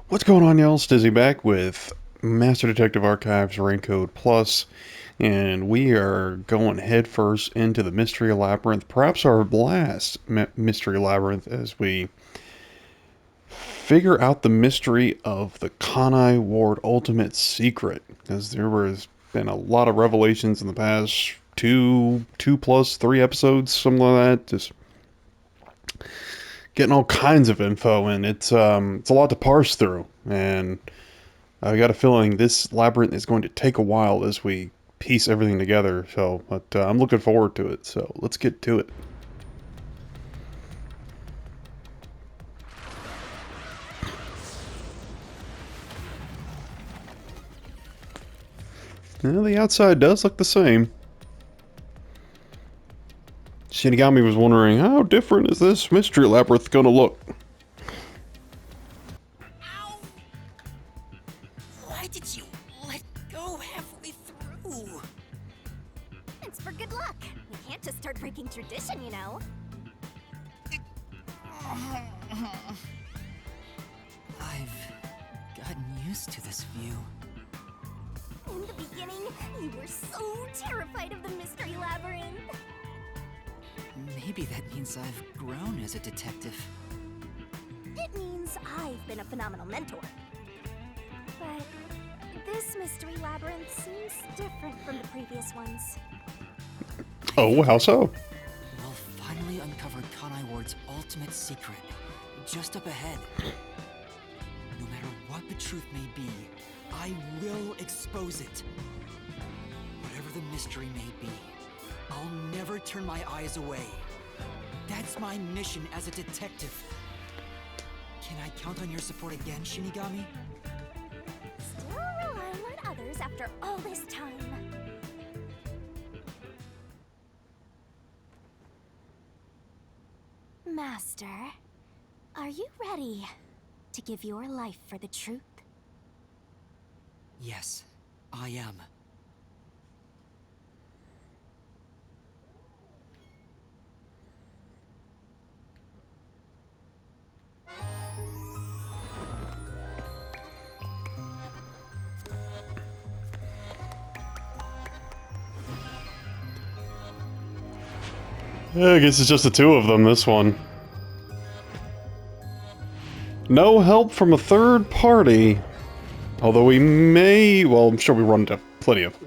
What's going on, y'all? Stizzy back with Master Detective Archives Raincoat Plus, and we are going headfirst into the Mystery Labyrinth, perhaps our last Mystery Labyrinth, as we figure out the mystery of the Kanai Ward Ultimate Secret, because there has been a lot of revelations in the past two plus three episodes, something like that, just getting all kinds of info, and it's a lot to parse through, and I got a feeling this labyrinth is going to take a while as we piece everything together. So, but I'm looking forward to it. So let's get to it. Well, the outside does look the same. Shinigami was wondering, how different is this mystery labyrinth going to look? Ow! Why did you let go halfway through? It's for good luck. You can't just start breaking tradition, you know. I've gotten used to this view. In the beginning, you were so terrified of the mystery labyrinth. Maybe that means I've grown as a detective. It means I've been a phenomenal mentor. But this mystery labyrinth seems different from the previous ones. Oh, how so? We'll finally uncover Kanai Ward's ultimate secret, just up ahead. No matter what the truth may be, I will expose it. Whatever the mystery may be, I'll never turn my eyes away. That's my mission as a detective. Can I count on your support again, Shinigami? Still relying on others after all this time. Master, are you ready to give your life for the truth? Yes, I am. I guess it's just the two of them, this one. No help from a third party. Although we may, well, I'm sure we run into plenty of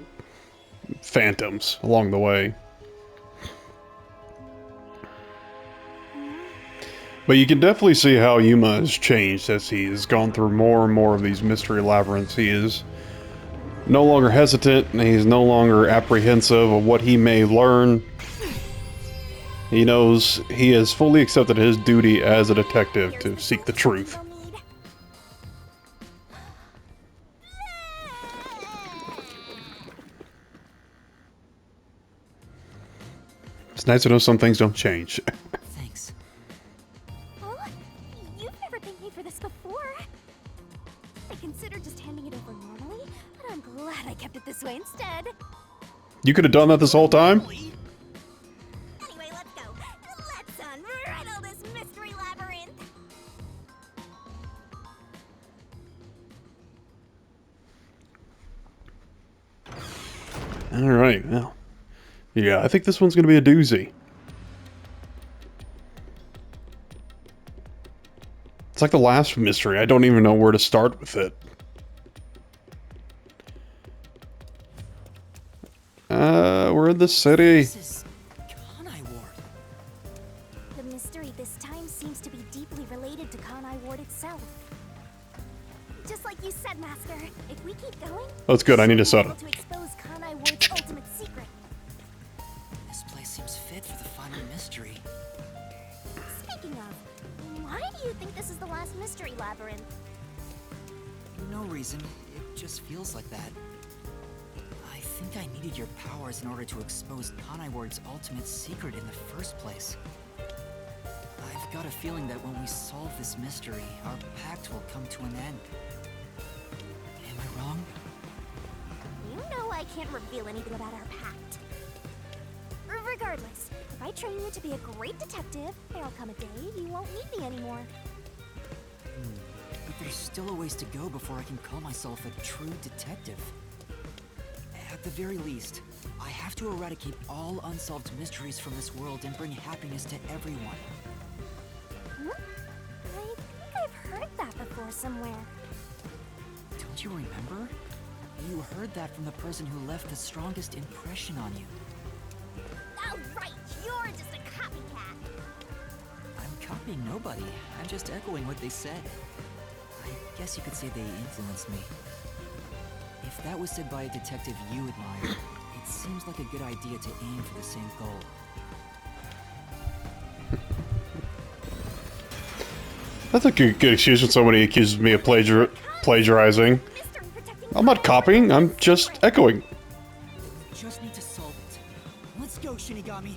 phantoms along the way. But you can definitely see how Yuma has changed as he has gone through more and more of these mystery labyrinths. He is no longer hesitant, and he's no longer apprehensive of what he may learn. He knows he has fully accepted his duty as a detective to seek the truth. It's nice to know some things don't change. Thanks. Oh, you've never thanked me for this before. I considered just handing it over normally, but I'm glad I kept it this way instead. You could have done that this whole time? Anyway, let's go. Let's unriddle this mystery labyrinth. Alright, well. Yeah, I think this one's going to be a doozy. It's like the last mystery. I don't even know where to start with it. We're in the city. This is Kanai Ward. The mystery this time seems to be deeply related to Kanai Ward itself. Just like you said, Master, if we keep going, That's good, I need a we'll be soda. able to expose Kanai Ward's ultimate secret. This place seems fit for the final mystery. Speaking of, why do you think this is the last mystery labyrinth? No reason. It just feels like that. I think I needed your powers in order to expose Kanai Ward's ultimate secret in the first place. I've got a feeling that when we solve this mystery, our pact will come to an end. Am I wrong? You know I can't reveal anything about our pact. Regardless, if I train you to be a great detective, there'll come a day you won't need me anymore. But There's still a ways to go before I can call myself a true detective. At the very least, I have to eradicate all unsolved mysteries from this world and bring happiness to everyone. Hmm? I think I've heard that before somewhere. Don't you remember? You heard that from the person who left the strongest impression on you. Oh, right! You're just a copycat! I'm copying nobody. I'm just echoing what they said. I guess you could say they influenced me. If that was said by a detective you admire, it seems like a good idea to aim for the same goal. That's a good excuse when somebody accuses me of plagiarizing. Mystery protecting I'm not copying, I'm just echoing. Just need to solve it. Let's go, Shinigami.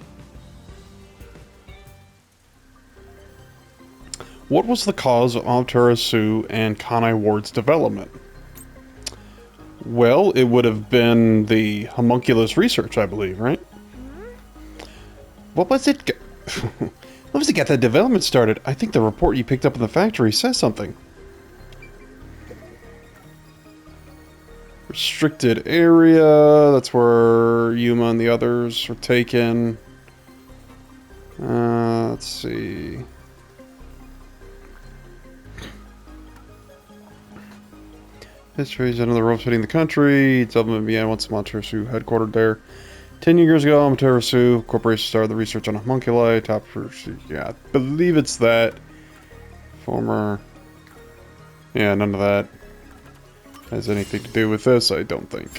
What was the cause of Amaterasu and Kanai Ward's development? Well, it would have been the homunculus research, I believe, right? What was it? What was it got that development started? I think the report you picked up in the factory says something. Restricted area. That's where Yuma and the others were taken. Let's see. History is another ropes hitting the country. Development began once Amaterasu headquartered there. 10 years ago, Amaterasu Corporation started the research on homunculi. Top pursuit. Yeah, I believe it's that. Former. Yeah, none of that has anything to do with this, I don't think.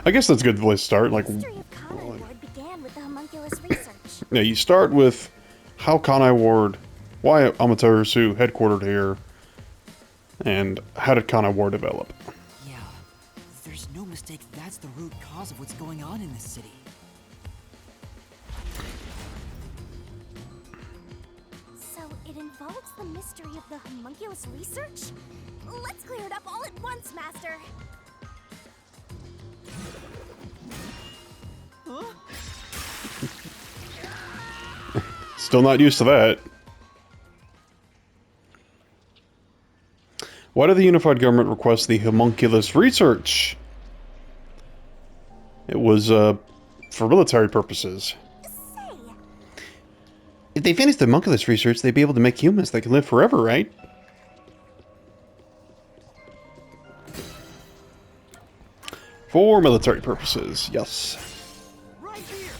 I guess that's a good place to start. Like, The history of Kanai Ward began with the homunculus research. yeah, you start with how Kanai Ward, why Amaterasu headquartered here, and how did Kanai Ward develop? Yeah, there's no mistake that's the root cause of what's going on in this city. So it involves the mystery of the homunculus research? Let's clear it up all at once, Master. Still not used to that. Why did the unified government request the homunculus research? It was, for military purposes. Say, If they finish the homunculus research, they'd be able to make humans that can live forever, right? For military purposes, yes. Right here.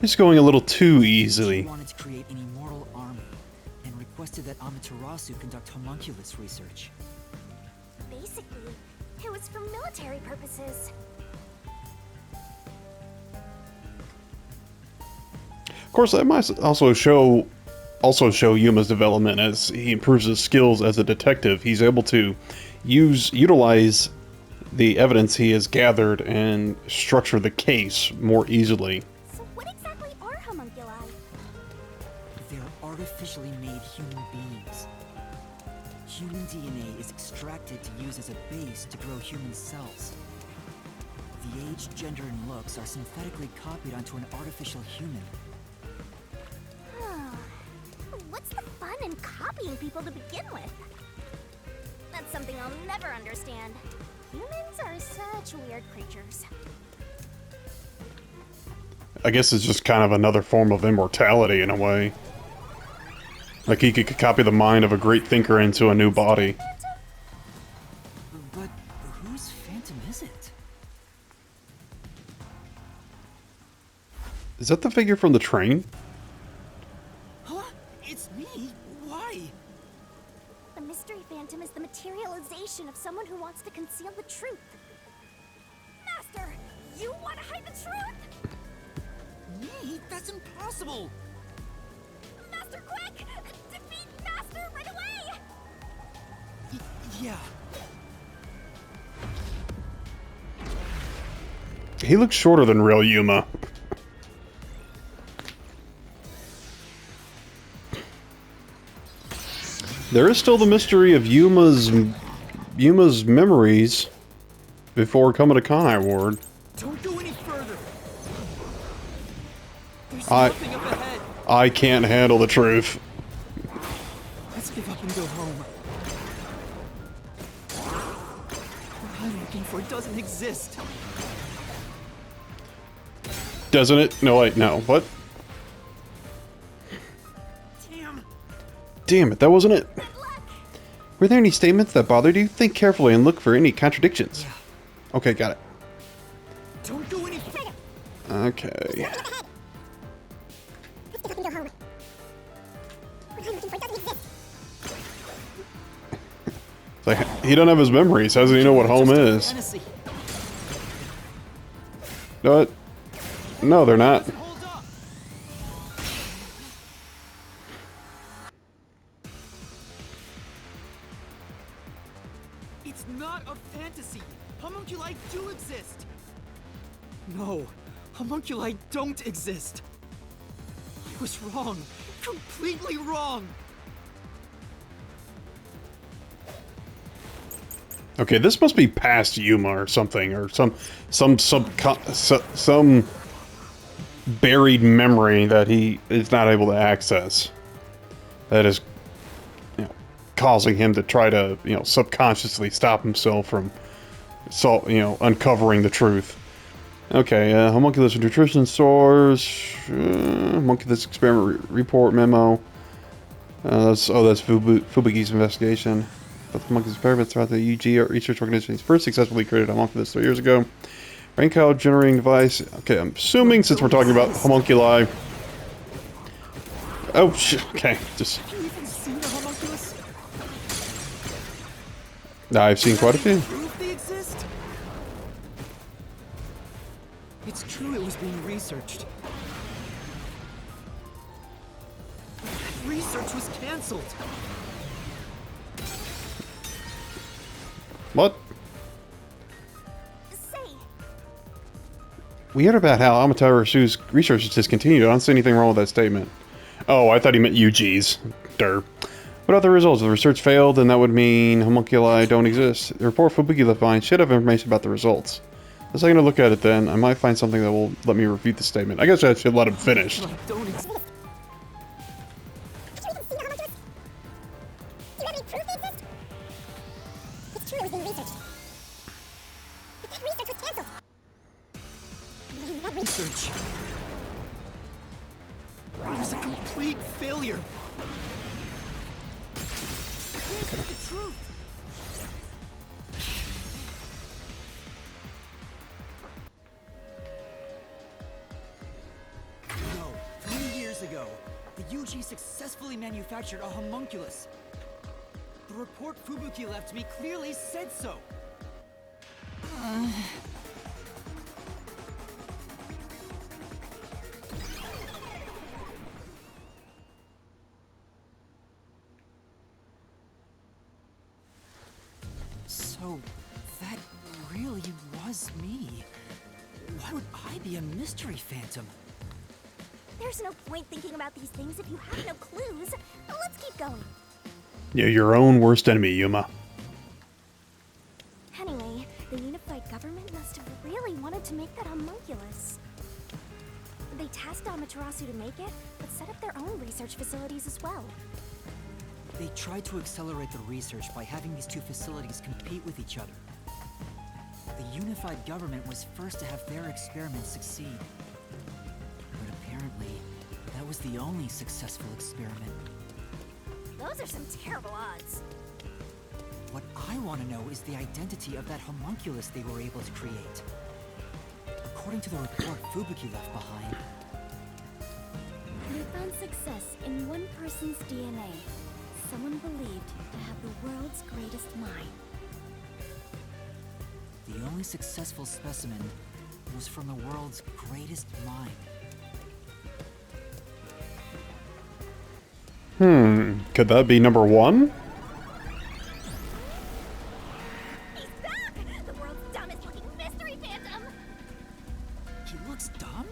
It's going a little too easily. She wanted to create an immortal army and requested that Amaterasu conduct homunculus research. basically, it was for military purposes. Of course, that might also show Yuma's development as he improves his skills as a detective. He's able to utilize the evidence he has gathered and structure the case more easily. So what exactly are homunculi? They're artificially made human beings. Human DNA is extracted to use as a base to grow human cells. The age, gender, and looks are synthetically copied onto an artificial human. Huh. What's the fun in copying people to begin with? That's something I'll never understand. Humans are such weird creatures. I guess it's just kind of another form of immortality in a way. Like he could copy the mind of a great thinker into a new body. But whose phantom is it? Is that the figure from the train? Huh? It's me? Why? The mystery phantom is the materialization of someone who wants to conceal the truth. Master, you want to hide the truth? Me? That's impossible! Master, quick! Defeat Master right away! Yeah. He looks shorter than real Yuma. There is still the mystery of Yuma's memories before coming to Kanai Ward. Don't go any further. There's I- nothing up ahead. I can't handle the truth. Let's give up and go home. What I'm looking for doesn't exist. Doesn't it? No, wait, no. What? Damn. Damn it, that wasn't it. Were there any statements that bothered you? Think carefully and look for any contradictions. Yeah. Okay, got it. Don't go any further. Okay. It's like, he don't have his memories. How does he know what home is? Fantasy. What? No, they're not. Hold up. It's not a fantasy. Homunculi do exist. No, homunculi don't exist. I was wrong. Completely wrong. Okay, this must be past Yuma or something, or some buried memory that he is not able to access. That is, you know, causing him to try to, you know, subconsciously stop himself from, uncovering the truth. Okay, homunculus nutrition source, homunculus experiment report memo. That's Fubuki's investigation. But the homunculus experiments throughout the UG research organization first successfully created a homunculus 3 years ago. Rain cloud generating device. Okay, I'm assuming since we're talking about homunculi. Oh shit. Okay, just. Have you even seen a homunculus? I've seen quite a few. Prove they exist? It's true it was being researched. That research was cancelled. What? Say, We heard about how Amatera's research is discontinued. I don't see anything wrong with that statement. Oh, I thought he meant UGs. Durr. What are the results? If the research failed, then that would mean homunculi don't exist. The report Fubuki left behind should have information about the results. The second I look at it then, I might find something that will let me refute the statement. I guess I should let him finish. Homunculi don't exist. have you even seen the homunculus? Do you have any proof they exist? It's true it was being researched. But that research was cancelled. That Research. It was a complete failure. Here's the truth. No, 3 years ago, the UG successfully manufactured a homunculus. The report Fubuki left me clearly said so. So, that really was me. Why would I be a mystery phantom? There's no point thinking about these things if you have no clues. Let's keep going. You're your own worst enemy, Yuma. Anyway, the unified government must have really wanted to make that homunculus. They tasked Amaterasu to make it, but set up their own research facilities as well. They tried to accelerate the research by having these two facilities compete with each other. The unified government was first to have their experiments succeed. But apparently, that was the only successful experiment. Those are some terrible odds. What I want to know is the identity of that homunculus they were able to create. According to the report Fubuki left behind, We found success in one person's DNA. Someone believed to have the world's greatest mind. the only successful specimen was from the world's greatest mind. Could that be number 1? He's back! The world's dumbest looking mystery phantom! He looks dumb?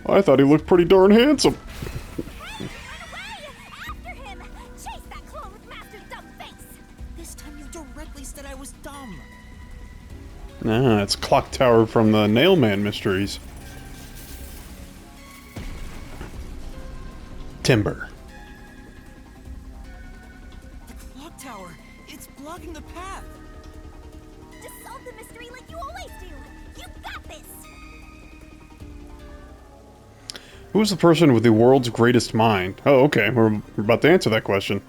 I thought he looked pretty darn handsome. Hey! Ah, it's Clock Tower from the Nailman Mysteries. Timber. The clock tower! It's blocking the path! Just solve the mystery like you always do. You got this. Who is the person with the world's greatest mind? Oh, okay. We're about to answer that question.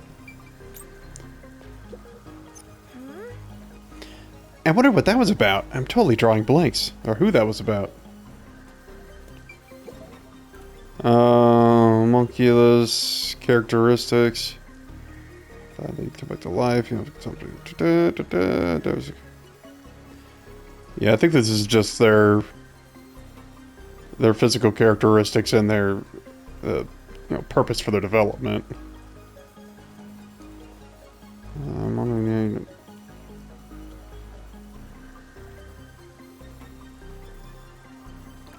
I wonder what that was about. I'm totally drawing blanks. Or who that was about. Homunculus, characteristics. Come back to life. Yeah, I think this is just their physical characteristics and their purpose for their development.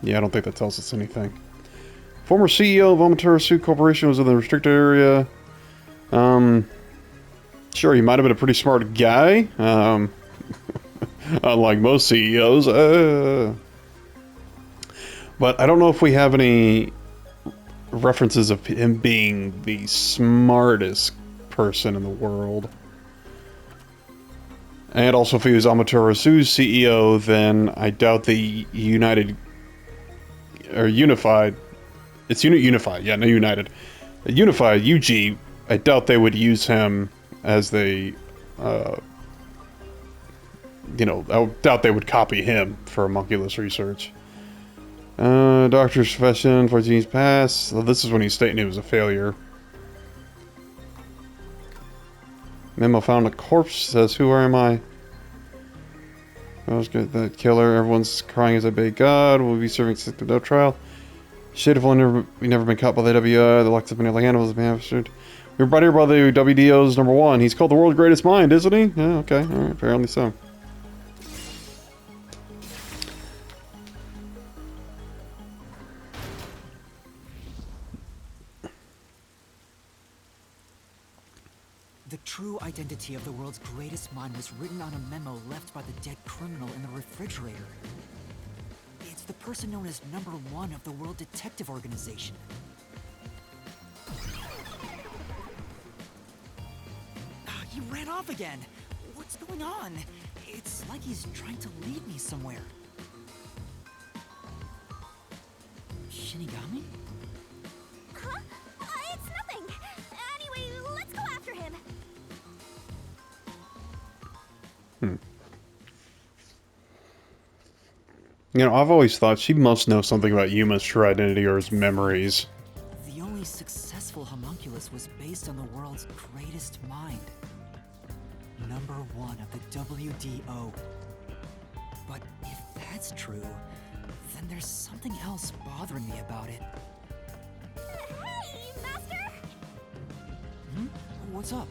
Yeah, I don't think that tells us anything. Former CEO of Amaterasu Corporation was in the restricted area. Sure, he might have been a pretty smart guy. Unlike most CEOs. But I don't know if we have any references of him being the smartest person in the world. And also, if he was Amaterasu's CEO, then I doubt the Unified. It's Unified, yeah, no United. Unified, UG, I doubt they would use him as the, I doubt they would copy him for homunculus research. Doctor's profession, 14 years past. So this is when he's stating it was a failure. Memo found a corpse, says, who am I? I was good, that killer. Everyone's crying as I beg God. We'll be serving sick to no trial. Shade of wonder, we never been caught by the WI. The locks up in the animals have been mastered. We were brought here by the WDO's #1. He's called the world's greatest mind, isn't he? Yeah, okay. Alright, apparently so. The true identity of the world's greatest mind was written on a memo left by the dead criminal in the refrigerator. It's the person known as #1 of the World Detective Organization. He ran off again! What's going on? It's like he's trying to lead me somewhere. Shinigami? Huh? It's nothing. Anyway, let's go after him. I've always thought she must know something about Yuma's true identity or his memories. The only successful homunculus was based on the world's greatest mind. #1 of the WDO. But if that's true, then there's something else bothering me about it. Hey, Master! What's up?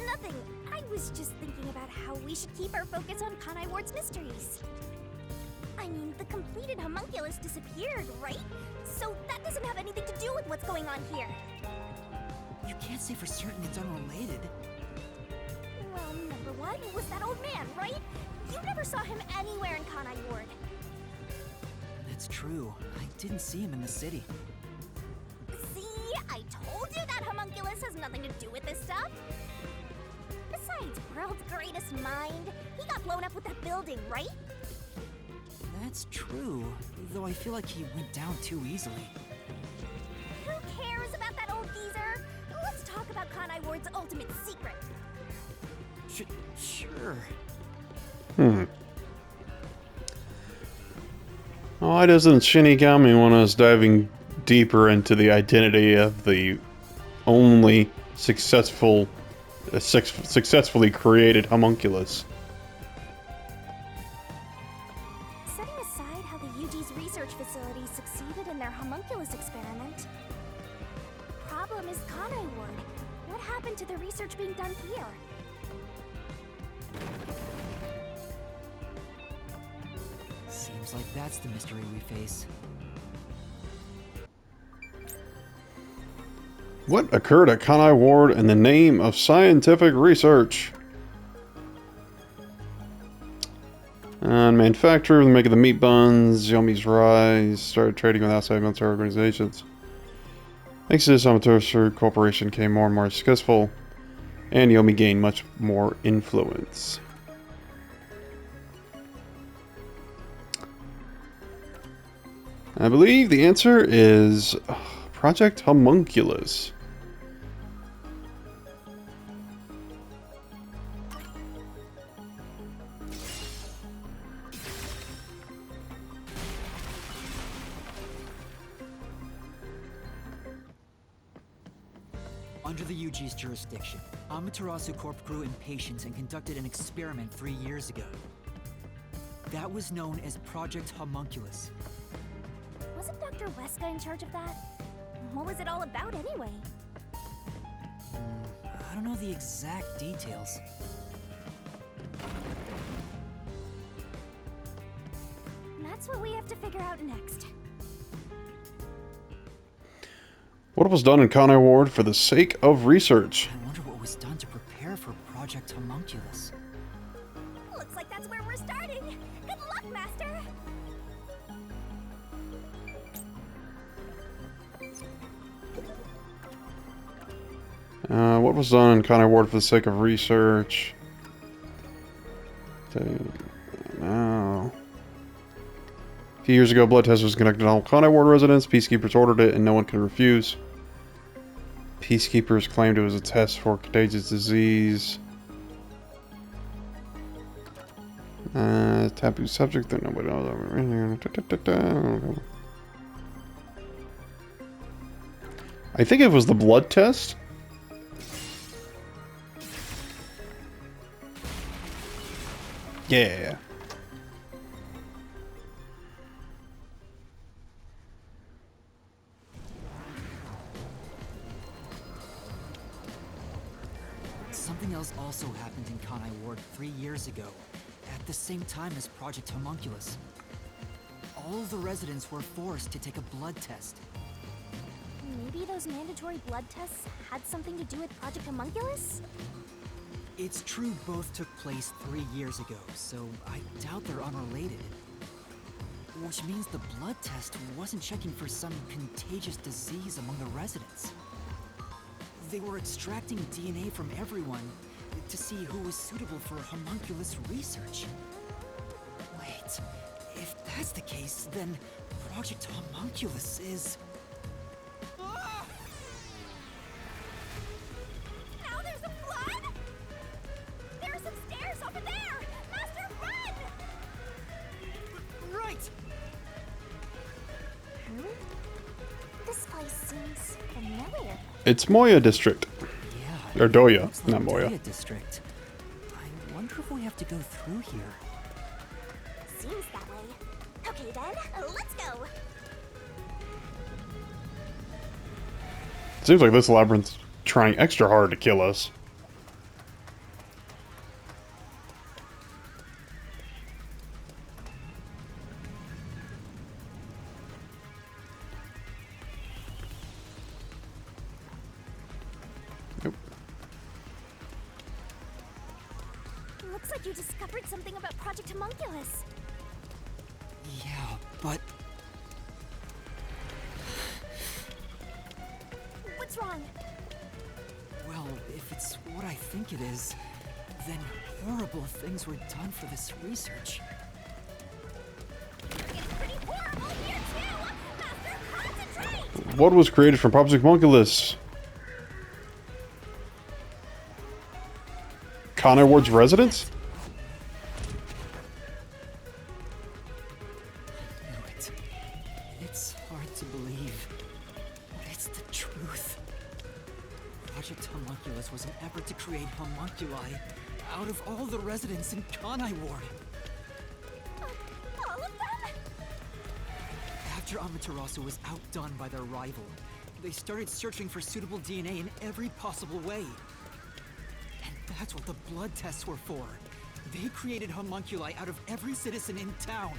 Nothing. I was just thinking about how we should keep our focus on Kanai Ward's mysteries. I mean, the completed homunculus disappeared, right? So that doesn't have anything to do with what's going on here. You can't say for certain it's unrelated. Well, #1 was that old man, right? You never saw him anywhere in Kanai Ward. That's true. I didn't see him in the city. See? I told you that homunculus has nothing to do with this stuff. Besides, world's greatest mind. He got blown up with that building, right? That's true, though I feel like he went down too easily. Who cares about that old geezer? Let's talk about Kanai Ward's ultimate secret. Sure. Why doesn't Shinigami want us diving deeper into the identity of the only successfully created homunculus? Setting aside how the UG's research facility succeeded in their homunculus experiment, the problem is Kanai Ward. What happened to the research being done here? Seems like that's the mystery we face. What occurred at Kanai Ward in the name of scientific research? And manufacturer, making the meat buns, Yomi's rise, started trading with outside military organizations. Thanks to this, Amaterasu Corporation became more and more successful, and Yomi gained much more influence. I believe the answer is Project Homunculus. Under the UG's jurisdiction, Amaterasu Corp grew impatient and conducted an experiment 3 years ago. That was known as Project Homunculus. Wasn't Dr. Weska in charge of that? What was it all about anyway? I don't know the exact details. That's what we have to figure out next. What was done in Kanai Ward for the sake of research? I wonder what was done to prepare for Project Homunculus. Looks like that's where we're starting. Good luck, Master. What was done in Kanai Ward for the sake of research? No. A few years ago, blood test was conducted on all Kanai Ward residents. Peacekeepers ordered it, and no one could refuse. Peacekeepers claimed it was a test for contagious disease. Taboo subject that nobody knows. I think it was the blood test. Yeah. Something else also happened in Kanai Ward 3 years ago, at the same time as Project Homunculus. All of the residents were forced to take a blood test. Maybe those mandatory blood tests had something to do with Project Homunculus? It's true both took place 3 years ago, so I doubt they're unrelated. Which means the blood test wasn't checking for some contagious disease among the residents. They were extracting DNA from everyone to see who was suitable for homunculus research. Wait, if that's the case, then Project Homunculus is... Now there's a flood? There are some stairs over there! Master, run! Right! This place seems familiar. It's Moya District. Yeah. Or Doya, Looks like not Moya. Doya District. I wonder if we have to go through here. Seems that way. Okay then, let's go. Seems like this labyrinth's trying extra hard to kill us. Nope. Looks like you discovered something about Project Homunculus. Yeah, but What's wrong? well, if it's what I think it is, then horrible things were done for this research. It's pretty horrible here too! Master, concentrate! What was created from Project Homunculus? Kanai Ward's residents? I knew it. It's hard to believe, but it's the truth. Project Homunculus was an effort to create homunculi out of all the residents in Kanai Ward. All of them? After Amaterasu was outdone by their rival, they started searching for suitable DNA in every possible way. And that's what the blood tests were for. They created homunculi out of every citizen in town.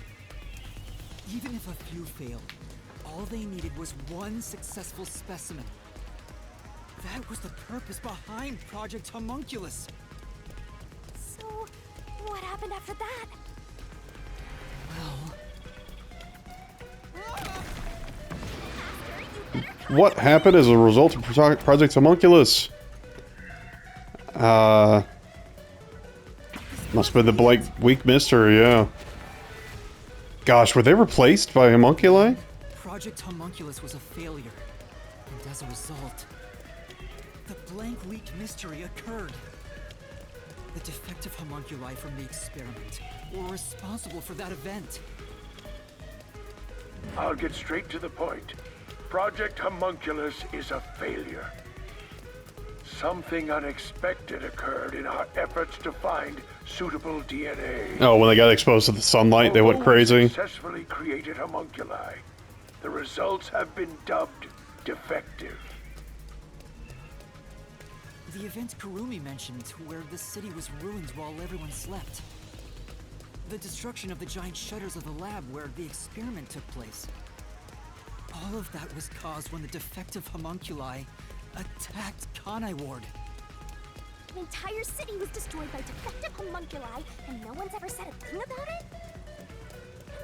Even if a few failed, all they needed was one successful specimen. That was the purpose behind Project Homunculus. So, what happened after that? What happened as a result of Project Homunculus? Must have been the blank weak mystery, yeah. Gosh, were they replaced by homunculi? Project Homunculus was a failure, and as a result, the blank leaked mystery occurred. The defective homunculi from the experiment were responsible for that event. I'll get straight to the point. Project Homunculus is a failure. Something unexpected occurred in our efforts to find suitable DNA. Oh, when they got exposed to the sunlight, they went Although we crazy. successfully created homunculi, the results have been dubbed defective. The event Kurumi mentioned, where the city was ruined while everyone slept. The destruction of the giant shutters of the lab where the experiment took place. All of that was caused when the defective homunculi attacked Kanai Ward. An entire city was destroyed by defective homunculi, and no one's ever said a thing about it? And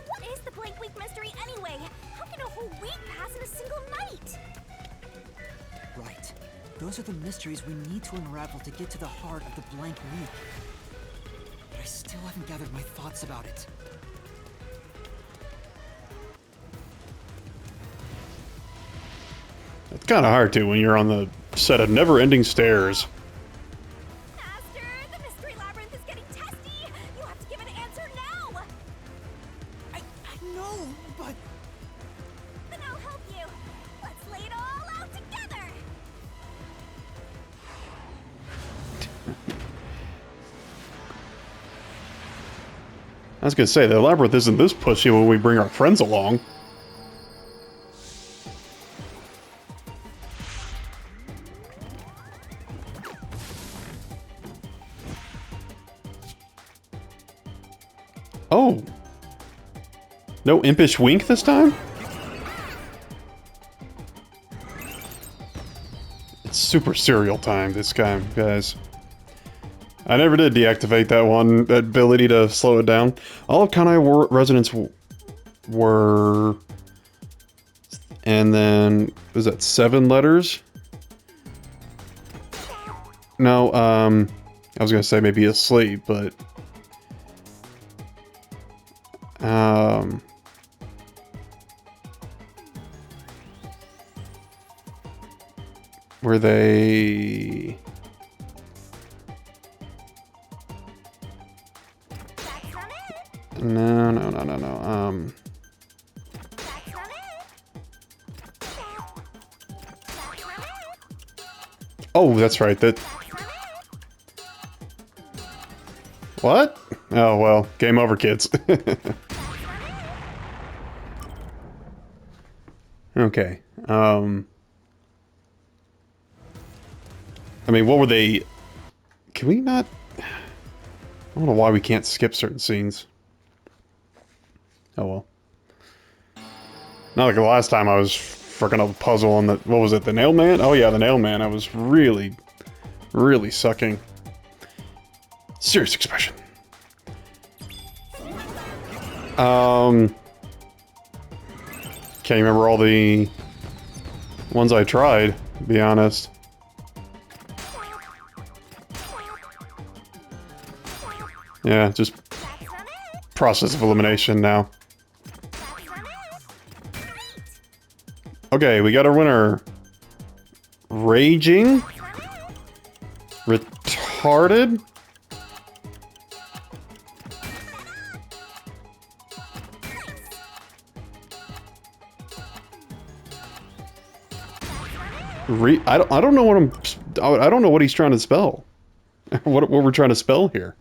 what is the blank week mystery anyway? How can a whole week pass in a single night? Right. Those are the mysteries we need to unravel to get to the heart of the blank week. But I still haven't gathered my thoughts about it. It's kind of hard to when you're on the set of never-ending stairs. Master, the mystery labyrinth is getting testy! You have to give an answer now! I know, but... Then I'll help you. Let's lay it all out together! I was gonna say, the labyrinth isn't this pushy when we bring our friends along. Oh! No impish wink this time? It's super serial time this time, guys. I never did deactivate that one, that ability to slow it down. All of Kanai residents were... And then, was that 7 letters? No, I was gonna say maybe asleep, but... Were they... That's not it! No. That's not it! That's not it! Oh, that's right, that... That's not it! What? Oh, well, game over, kids. Okay, I mean, what were they... Can we not... I don't know why we can't skip certain scenes. Oh, well. Not like the last time I was freaking a puzzle on the... What was it, the nail man? Oh yeah, the nail man. I was really, really sucking. Serious expression. Can't remember all the ones I tried, to be honest. Yeah, just process of elimination now. Okay, we got our winner. Raging? Retarded? I don't know what I don't know what he's trying to spell. what we're trying to spell here.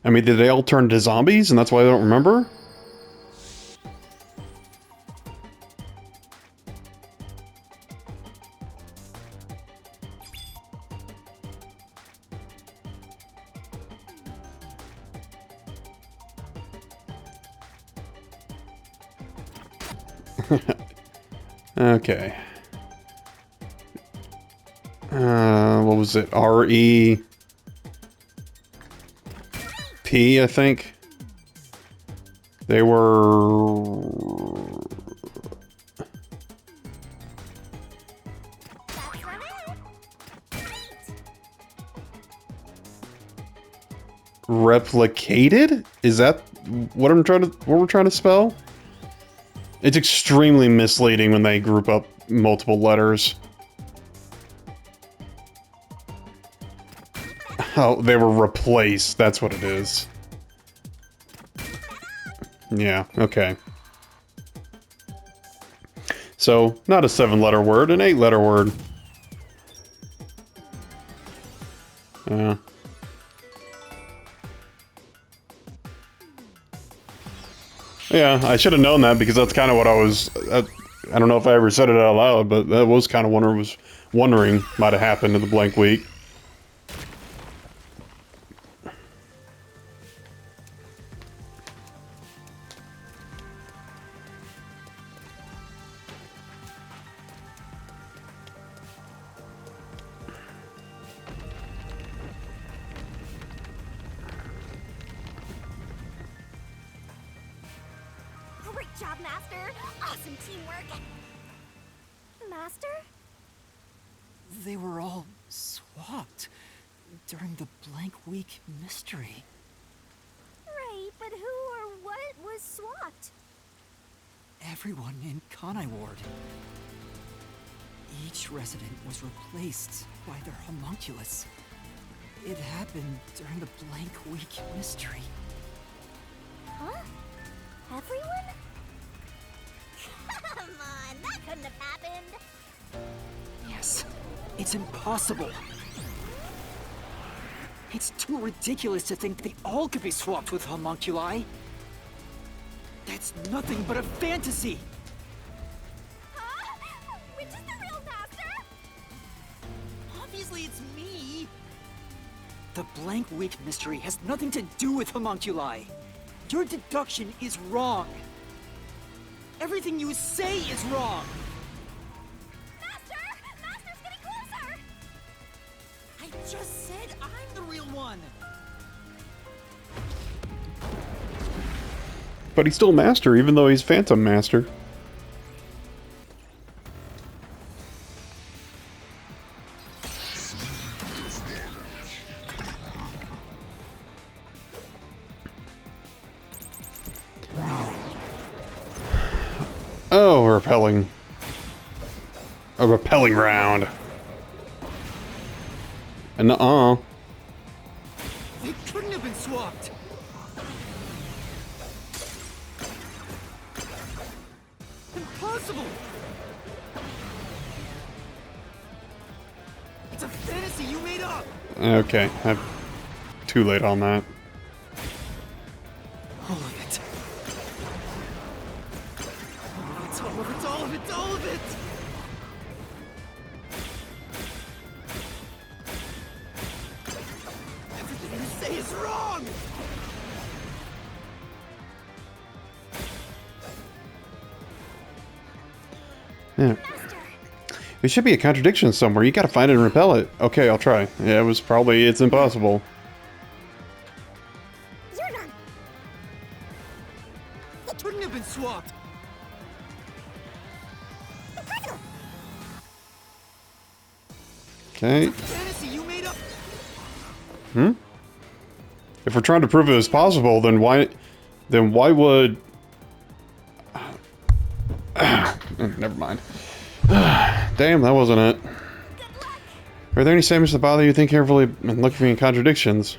I mean, did they all turn to zombies and that's why I don't remember? Okay. what was it? R-E-P, I think. They were... That's not it. Great. Replicated? Is that what we're trying to spell? It's extremely misleading when they group up multiple letters. Oh, they were replaced. That's what it is. Yeah, okay. So, not a 7-letter word, an 8-letter word. Yeah. Yeah, I should have known that because that's kind of what I was... I don't know if I ever said it out loud, but that was kind of what I was wondering might have happened in the blank week. Great job, Master. Awesome teamwork. Master? They were all swapped during the blank week mystery. Right, but who or what was swapped? Everyone in Kanai Ward. Each resident was replaced by their homunculus. It happened during the blank week mystery. Huh? Everyone? Come on, that couldn't have happened. Yes, it's impossible. It's too ridiculous to think they all could be swapped with homunculi. That's nothing but a fantasy. Huh? Which is the real Master? Obviously, it's me. The blank week mystery has nothing to do with homunculi. Your deduction is wrong. Everything you say is wrong. Master! Master's getting closer! I just said I'm the real one. But he's still Master, even though he's Phantom Master. Oh, repelling. A repelling round. And They couldn't have been swapped. Impossible. It's a fantasy you made up. Okay, I'm too late on that. All of it. It's all of it, all of it, all of it! Everything you say is wrong! Yeah. There should be a contradiction somewhere. You gotta find it and repel it. Okay, I'll try. Yeah, it's impossible. You're wrong. It couldn't have been swapped! Impossible! Okay. Fantasy you made up! If we're trying to prove it was possible, then why would... Never mind. Damn, that wasn't it. Are there any statements that bother you? Think carefully and look for any contradictions.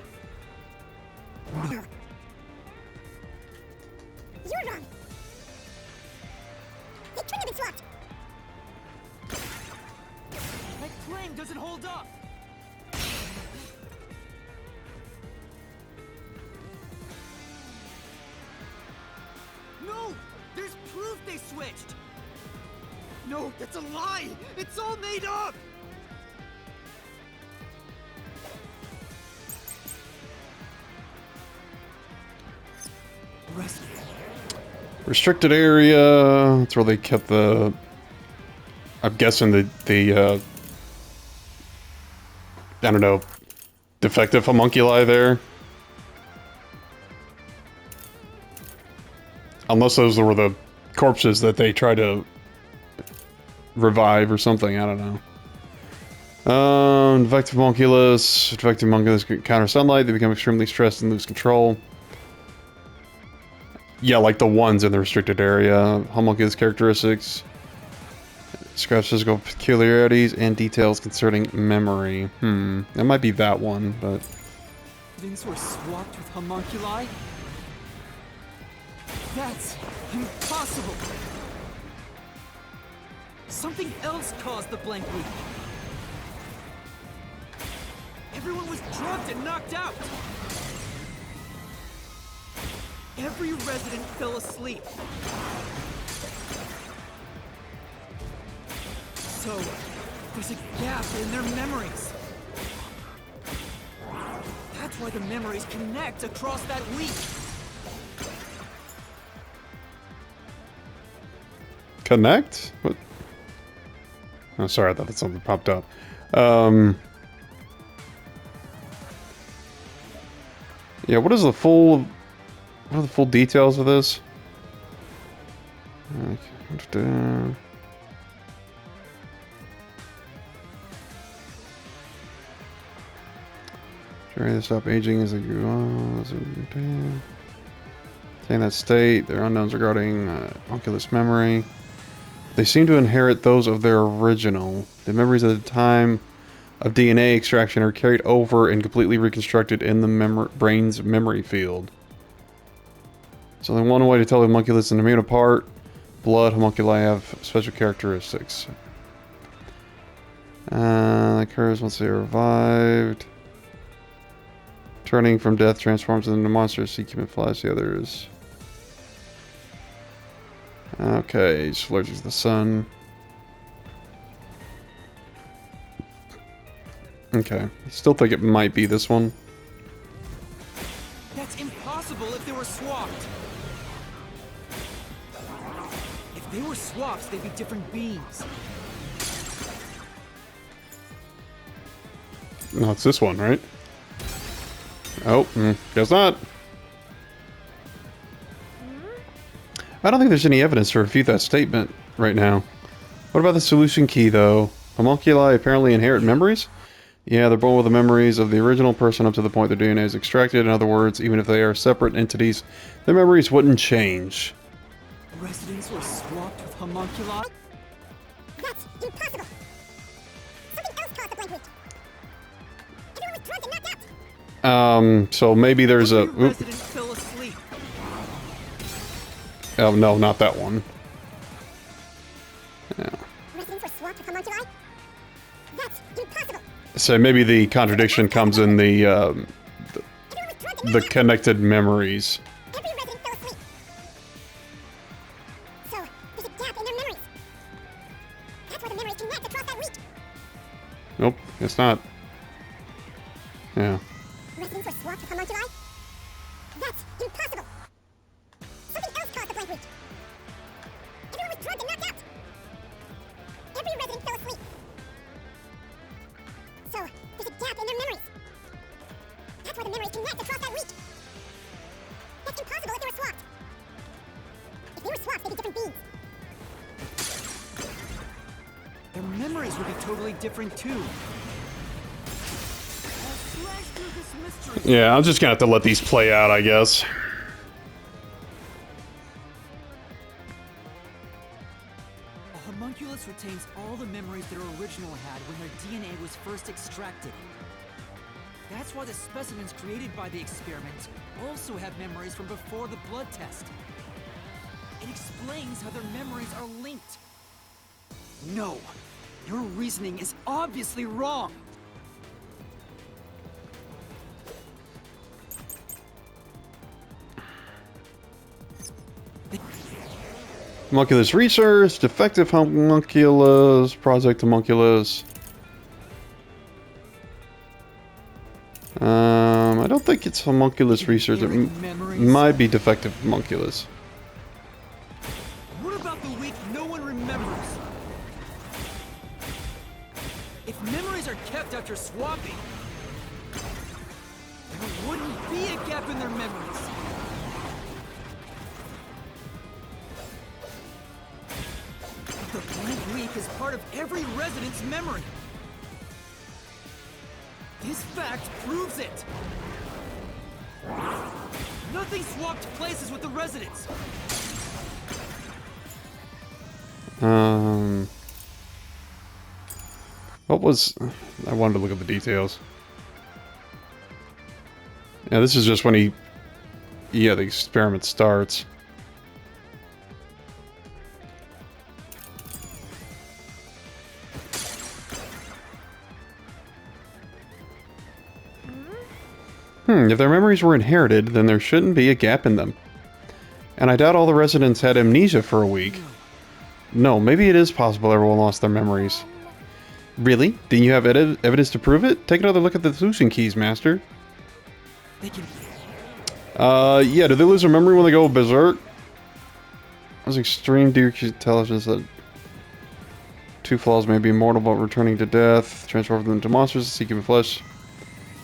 You're wrong. It couldn't have been swapped. My claim doesn't hold up! No! There's proof they switched! No, that's a lie! It's all made up! Rescue. Restricted area. That's where they kept the... I'm guessing the I don't know, defective homunculi there. Unless those were the corpses that they tried to revive or something, I don't know. Defective homunculus. Defective homunculus counter sunlight. They become extremely stressed and lose control. Yeah, like the ones in the restricted area. Homunculus characteristics. Describes physical peculiarities and details concerning memory. That might be that one, but... Things were swapped with homunculi? That's impossible! Something else caused the blank week. Everyone was drugged and knocked out! Every resident fell asleep. So, there's a gap in their memories. That's why the memories connect across that week. Connect? What? Oh, sorry, I thought that something popped up. Yeah, what are the full details of this? Try to stop aging as they go on. Attain that state. There are unknowns regarding homunculus memory. They seem to inherit those of their original. The memories at the time of DNA extraction are carried over and completely reconstructed in the brain's memory field. So only one way to tell the homunculus and immune apart. Blood homunculi have special characteristics. That occurs once they are revived. Turning from death transforms into monsters. Seek human flies the others. Okay, he's allergic to the sun. Okay, I still think it might be this one. That's impossible if they were swapped. If they were swaps, they'd be different beings. No, it's this one, right? Oh, guess not. I don't think there's any evidence to refute that statement right now. What about the solution key, though? Homunculi apparently inherit memories? Yeah, they're born with the memories of the original person up to the point their DNA is extracted. In other words, even if they are separate entities, their memories wouldn't change. Residents were swapped with homunculi? That's impossible! Something else caused the blank week. Everyone was drugged and knocked out. So maybe there's a... Every resident fell asleep. Oh, no, not that one. Yeah. Residents were swapped with homunculi? That's impossible! So maybe the contradiction comes in the connected memories. Every resident fell asleep. So, there's a gap in their memories. That's why the memories connect across that week. Nope, it's not. Yeah. Residents were swapped with homunculi? That's impossible! Something else caused the blank week. Everyone was drugged and knocked out. Every resident fell asleep. So, there's a gap in their memories. That's why the memories connect across that week. That's impossible if they were swapped. If they were swapped, they'd be different beings. Their memories would be totally different too. Yeah, I'm just gonna have to let these play out, I guess. A homunculus retains all the memories their original had when their DNA was first extracted. That's why the specimens created by the experiment also have memories from before the blood test. It explains how their memories are linked. No, your reasoning is obviously wrong. Homunculus research, defective homunculus, project homunculus. I don't think it's homunculus research. It might be defective homunculus. What about the week no one remembers? If memories are kept after after swapping, there wouldn't be a gap in their memories. The blank week is part of every resident's memory. This fact proves it. Nothing swapped places with the residents. What was... I wanted to look at the details. Yeah, this is just when he... Yeah, the experiment starts. If their memories were inherited, then there shouldn't be a gap in them. And I doubt all the residents had amnesia for a week. No, maybe it is possible everyone lost their memories. Really? Then you have evidence to prove it? Take another look at the solution keys, Master. They can... Yeah, do they lose their memory when they go berserk? As extreme deer intelligence that two flaws may be immortal but returning to death, transform them into monsters, seeking flesh.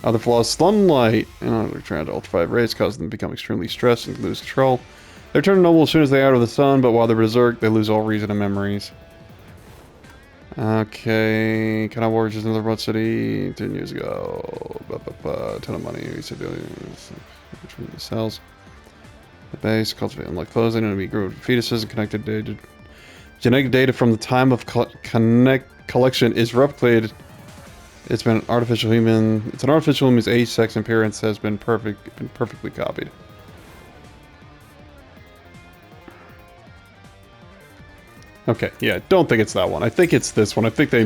Other flaws, sunlight, in order to try to ultraviolet rays, cause them to become extremely stressed and lose control. They turn normal as soon as they are out of the sun, but while they're berserk, they lose all reason and memories. Okay, Kanai Warriors is another Blood City 10 years ago. A ton of money. We said the cells. The base, cultivate unlock clothing, enemy group of fetuses and connected data. Genetic data from the time of collection is replicated. It's been an artificial human. It's an artificial human's age, sex, and appearance has been perfectly copied. Okay, yeah, don't think it's that one. I think it's this one. I think they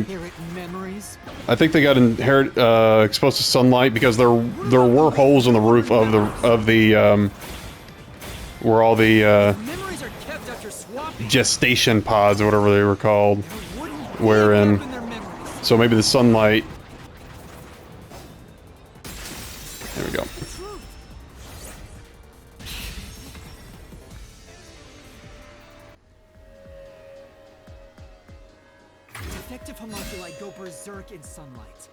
got exposed to sunlight because there were holes in the roof of the where all the gestation pods or whatever they were called were in. So maybe the sunlight. There we go. Defective homunculi go berserk in sunlight.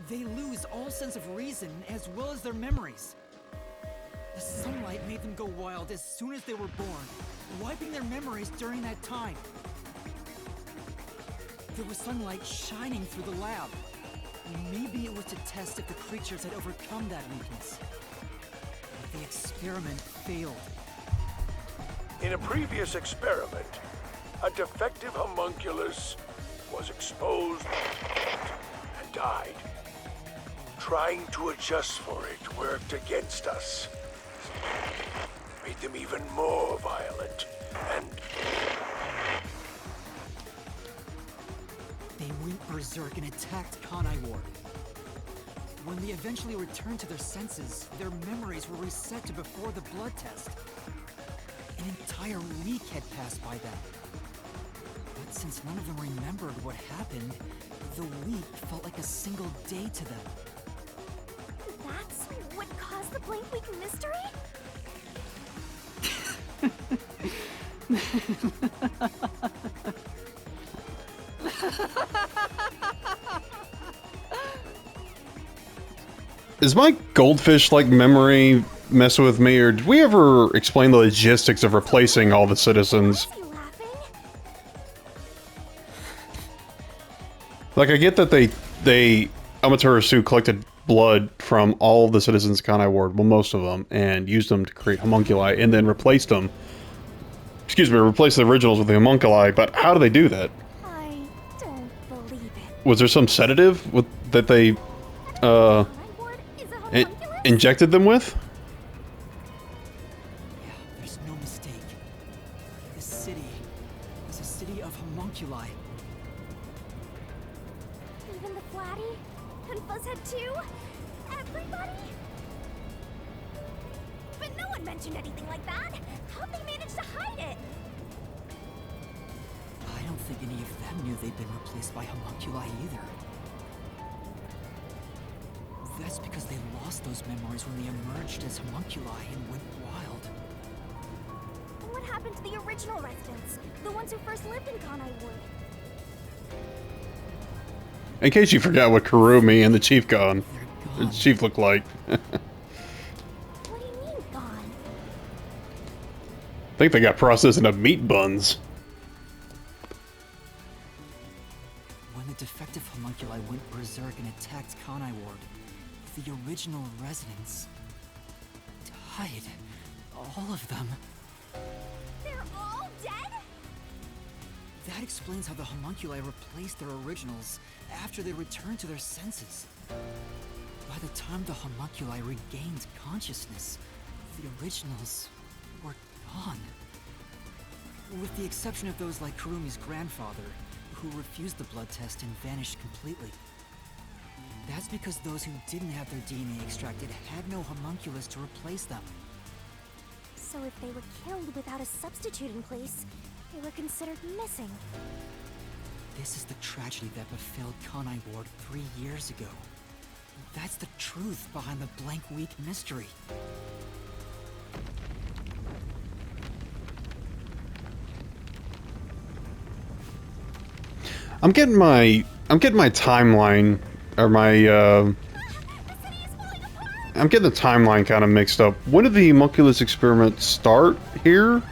They lose all sense of reason as well as their memories. The sunlight made them go wild as soon as they were born, wiping their memories during that time. There was sunlight shining through the lab. Maybe it was to test if the creatures had overcome that weakness. But the experiment failed. In a previous experiment, a defective homunculus was exposed and died. Trying to adjust for it worked against us. Made them even more violent and... They went berserk and attacked Kanai Ward. When they eventually returned to their senses, their memories were reset to before the blood test. An entire week had passed by then. But since none of them remembered what happened, the week felt like a single day to them. That's what caused the blank week mystery? Is my goldfish-like memory messing with me, or did we ever explain the logistics of replacing all the citizens? Is he laughing? Like, I get that Amaterasu collected blood from all the citizens of Kanai Ward, well, most of them, and used them to create homunculi, and then replaced them. Excuse me, replaced the originals with the homunculi, but how do they do that? I don't believe it. Was there some sedative that they, Kanai Ward is a homunculus? injected them with? Yeah, there's no mistake. This city is a city of homunculi. Even the Flatty? And Fuzzhead too? Everybody? But no one mentioned anything like that. How'd they manage to hide it? I don't think any of them knew they'd been replaced by homunculi either. That's because they lost those memories when they emerged as homunculi and went wild. And what happened to the original residents? The ones who first lived in Kanai Wood? In case you forgot what Kurumi and the Chief They're the gone. Chief looked like. I What do you mean, gone? think they got processed into meat buns. When the defective homunculi went berserk and attacked Kanai Ward, the original residents died. All of them. They're all dead? That explains how the homunculi replaced their originals after they returned to their senses. By the time the homunculi regained consciousness, the originals were gone. With the exception of those like Kurumi's grandfather, who refused the blood test and vanished completely. That's because those who didn't have their DNA extracted had no homunculus to replace them. So if they were killed without a substitute in place, they were considered missing. This is the tragedy that befell Kanai Ward 3 years ago. That's the truth behind the blank week mystery. I'm getting my timeline or I'm getting the timeline kind of mixed up. When did the homunculus experiment start here?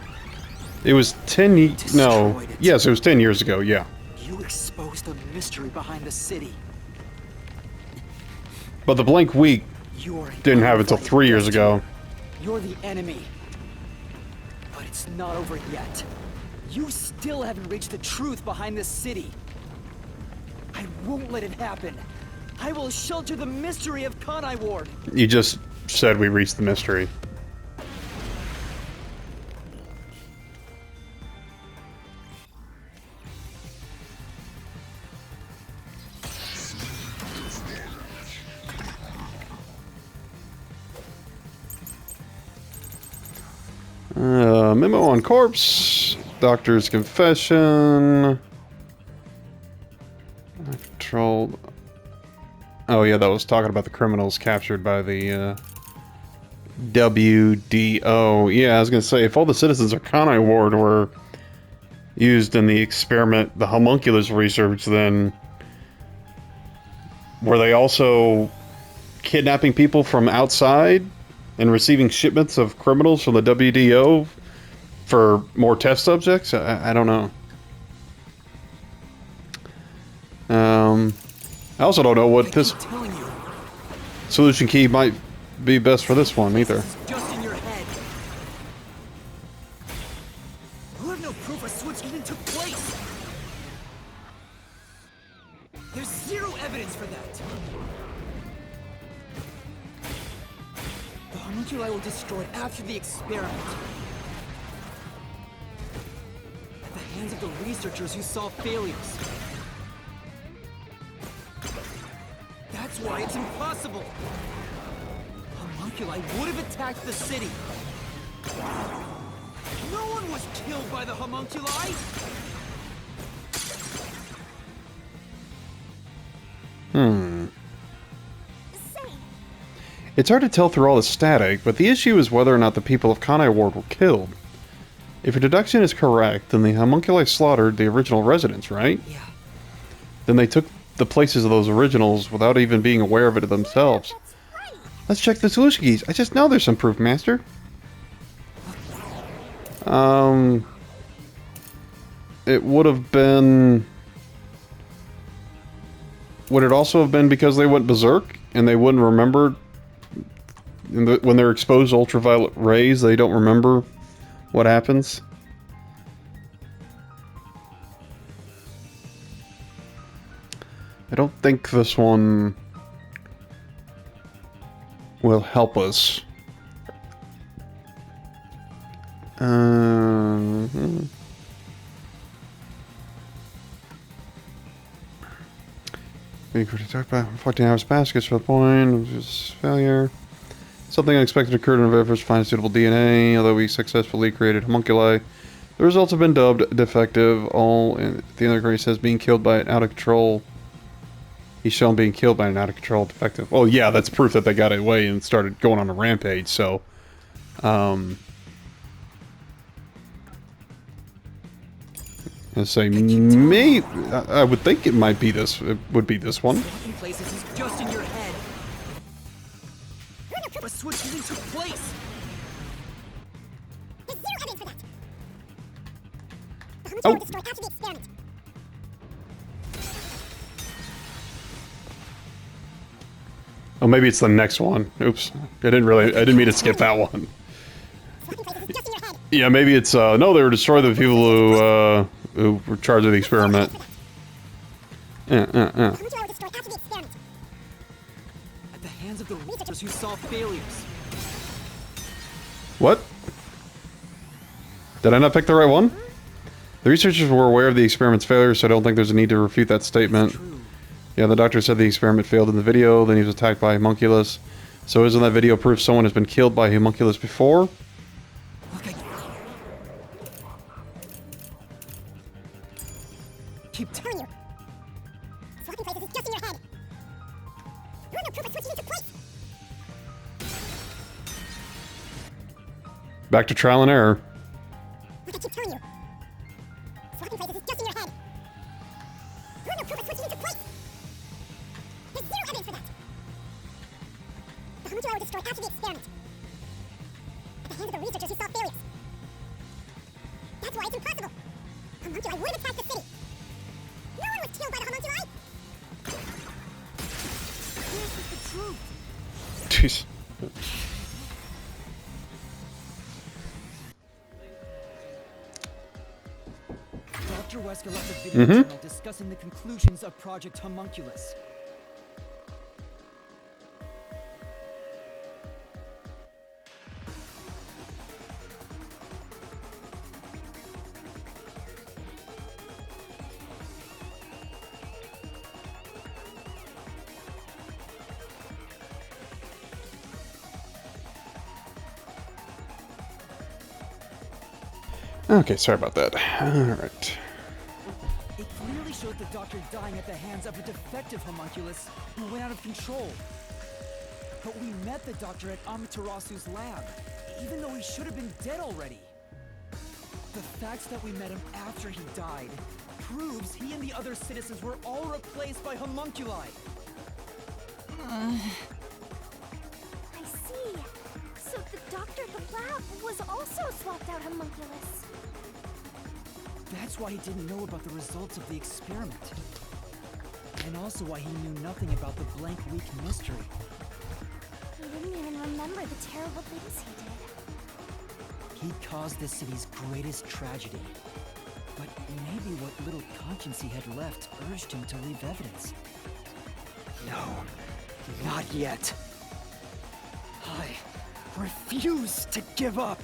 It was 10 no. Destroyed it. Yes, it was 10 years ago. Yeah. You exposed the mystery behind the city. But the blank week You're didn't have it until 3 years ago. You're the enemy. But it's not over yet. You still haven't reached the truth behind this city. I won't let it happen. I will shelter the mystery of Kanai Ward. You just said we reached the mystery. Memo on corpse. Doctor's confession. Controlled. Oh yeah, that was talking about the criminals captured by the WDO. Yeah, I was gonna say, if all the citizens of Kanai Ward were used in the experiment, the homunculus research, then were they also kidnapping people from outside and receiving shipments of criminals from the WDO for more test subjects? I don't know. I also don't know what this I'm telling you, solution key might be best for this one either. it's just in your head. You have no proof a switch even took place. There's zero evidence for that. The homunculi were destroyed after the experiment. At the hands of the researchers who saw failures. That's why it's impossible. Homunculi would have attacked the city. No one was killed by the homunculi. Say, It's hard to tell through all the static, but the issue is whether or not the people of Kanai Ward were killed. If your deduction is correct, then the homunculi slaughtered the original residents, right? Yeah. Then they took the places of those originals without even being aware of it themselves. that's right. Let's check the solution keys. I just know there's some proof, Master. It would have been... Would it also have been because they went berserk and they wouldn't remember when they're exposed to ultraviolet rays, they don't remember what happens? I don't think this one will help us. We could attack by 14 hours baskets for the point of just failure. Something unexpected occurred in our efforts to find suitable DNA, although we successfully created homunculi. The results have been dubbed defective. All in the other grade says being killed by an out of control. He's shown being killed by an out of control defective. Oh yeah, that's proof that they got away and started going on a rampage. So, I say maybe. I would think it might be this. It would be this one. Swapping places is just in your head. A switch even took place. There's zero evidence for that. The Oh. will destroy after the experiment. Oh, maybe it's the next one. Oops. I didn't mean to skip that one. Swapping places is just in your head. Yeah, maybe it's, no, they were destroying the people who were charged with the experiment. The will destroy after the experiment. At the hands of the researchers who saw failures. What? Did I not pick the right one? The researchers were aware of the experiment's failure, so I don't think there's a need to refute that statement. True. Yeah, the doctor said the experiment failed in the video, then he was attacked by homunculus. So isn't that video proof someone has been killed by homunculus before? Look, keep Telling you. Swapping places is just in your head. You're no proof a switch even took place. Back to trial and error. Like I keep telling you. Swapping places is just in your head. You're no proof a switch even took place. There's zero evidence for that. The will destroy after the experiment. At the hands of the researchers who saw failures. That's why it's impossible. Homunculi would have attacked the city. No one was killed by the homunculi. This is the truth. Jeez. Dr. Wesker left a video journal discussing the conclusions of Project Homunculus. Okay, sorry about that. Alright. It clearly showed the doctor dying at the hands of a defective homunculus who went out of control. But we met the doctor at Amaterasu's lab, even though he should have been dead already. The fact that we met him after he died proves he and the other citizens were all replaced by homunculi. I see. So the doctor at the lab was also swapped out homunculus. That's why he didn't know about the results of the experiment. And also why he knew nothing about the blank week mystery. He didn't even remember the terrible things he did. He caused the city's greatest tragedy. But maybe what little conscience he had left urged him to leave evidence. No, not yet. I refuse to give up.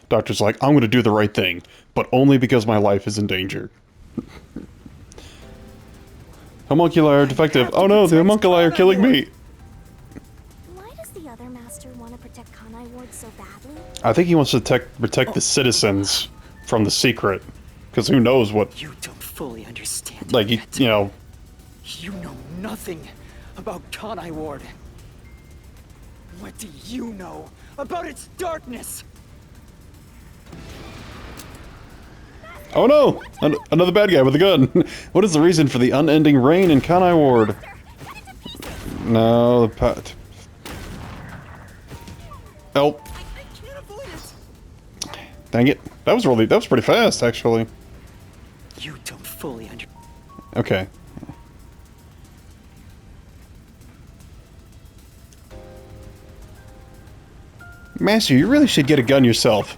Doctor's like, I'm gonna do the right thing, but only because my life is in danger. Homunculi are defective. Oh no, the homunculi are killing me! Why does the other master want to protect Kanai Ward so badly? I think he wants to protect the citizens from the secret. Because who knows what, You don't fully understand. like, it you yet. know... You know nothing about Kanai Ward. What do you know about its darkness? Oh no! Another bad guy with a gun! What is the reason for the unending rain in Kanai Ward? No, the pat. Oh. I can't avoid it. Dang it. That was pretty fast, actually. You don't fully understand. Okay. Master, you really should get a gun yourself.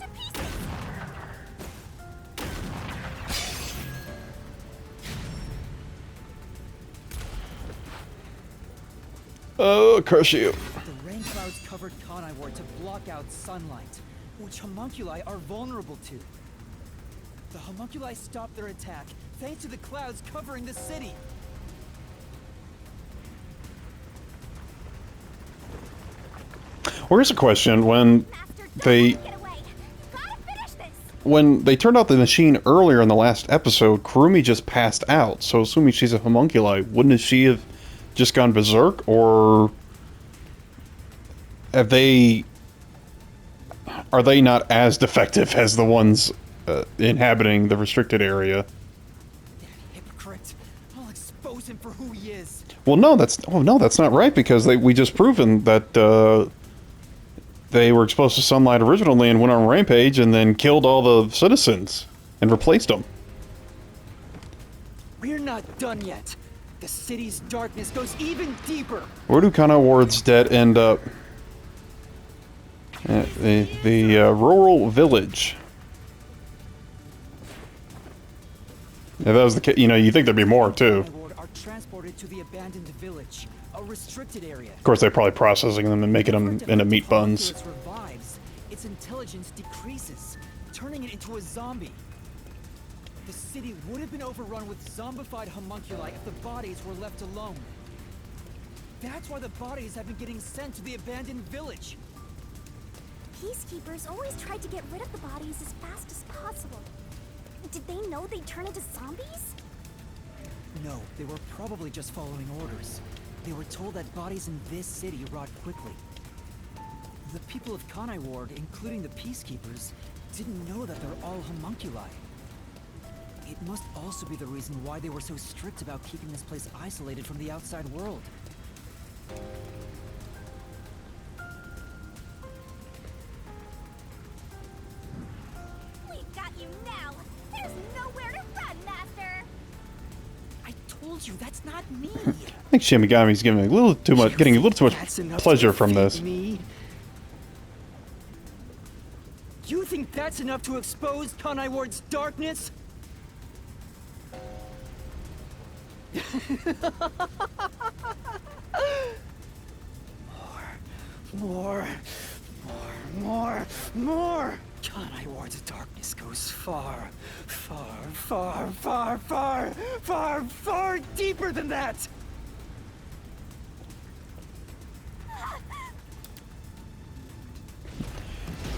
Oh, crush you. The rain clouds covered Kanai Ward to block out sunlight, which homunculi are vulnerable to. The homunculi stopped their attack thanks to the clouds covering the city. Well, here's a question. When they Get away. Gotta finish this. when they turned out the machine earlier in the last episode, Kurumi just passed out. So assuming she's a homunculi, wouldn't she have just gone berserk, or are they not as defective as the ones inhabiting the restricted area. That hypocrite. I'll expose him for who he is. Well, no, that's not right, because we just proven that they were exposed to sunlight originally and went on a rampage and then killed all the citizens and replaced them. We're not done yet. The city's darkness goes even deeper. Where do Kanai Ward's dead end up? The rural village. If that was the case, you think there'd be more too. Are transported to the abandoned village, a restricted area. Of course, they're probably processing them and making them into meat buns. Its revives, its intelligence decreases, turning it into a zombie. The city would have been overrun with zombified homunculi if the bodies were left alone. That's why the bodies have been getting sent to the abandoned village. Peacekeepers always tried to get rid of the bodies as fast as possible. Did they know they'd turn into zombies? No, they were probably just following orders. They were told that bodies in this city rot quickly. The people of Kanai Ward, including the Peacekeepers, didn't know that they're all homunculi. It must also be the reason why they were so strict about keeping this place isolated from the outside world. We've got you now! There's nowhere to run, Master! I told you, that's not me! I think Shinigami's getting a little too much pleasure from this. Me? You think that's enough to expose Kanai Ward's darkness? More. Kanai Ward's darkness goes far deeper than that!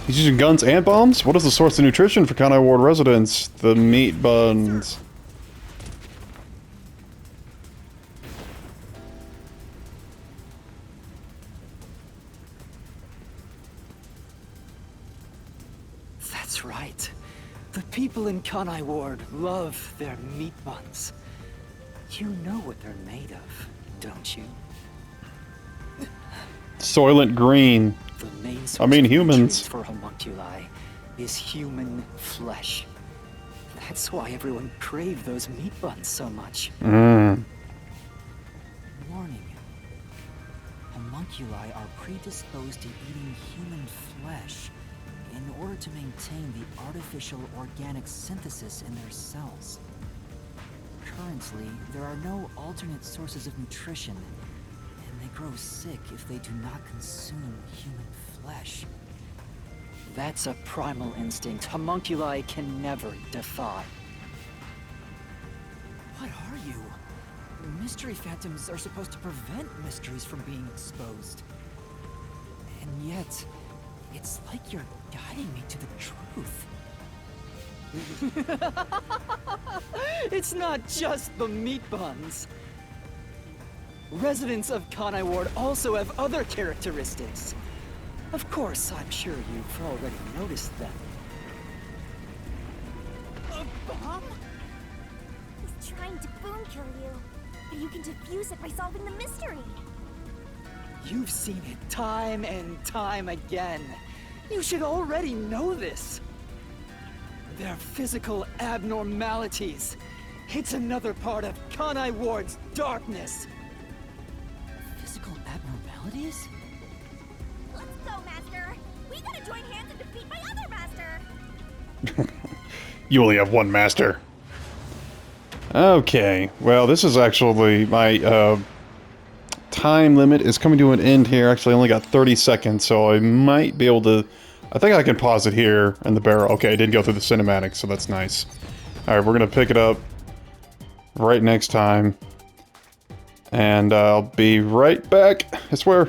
He's using guns and bombs? What is the source of nutrition for Kanai Ward residents? The meat buns. That's right. The people in Kanai Ward love their meat buns. You know what they're made of, don't you? Soylent Green. The main source I mean, of humans. nutrients for homunculi is human flesh. That's why everyone craved those meat buns so much. Mmm. Warning. Homunculi are predisposed to eating human flesh in order to maintain the artificial organic synthesis in their cells. Currently, there are no alternate sources of nutrition, and they grow sick if they do not consume human flesh. That's a primal instinct homunculi can never defy. What are you? Mystery phantoms are supposed to prevent mysteries from being exposed. And yet, it's like you're guiding me to the truth. It's not just the meat buns. Residents of Kanai Ward also have other characteristics. Of course, I'm sure you've already noticed them. A bomb? He's trying to boom kill you, but you can defuse it by solving the mystery. You've seen it time and time again. You should already know this. They're physical abnormalities. It's another part of Kanai Ward's darkness. Physical abnormalities? Let's go, Master! We gotta join hands and defeat my other Master! You only have one master. Okay, well, this is actually my time limit is coming to an end here. Actually, I only got 30 seconds, so I might be able to. I think I can pause it here in the barrel. Okay, I did go through the cinematic, so that's nice. Alright, we're gonna pick it up right next time. And I'll be right back, I swear.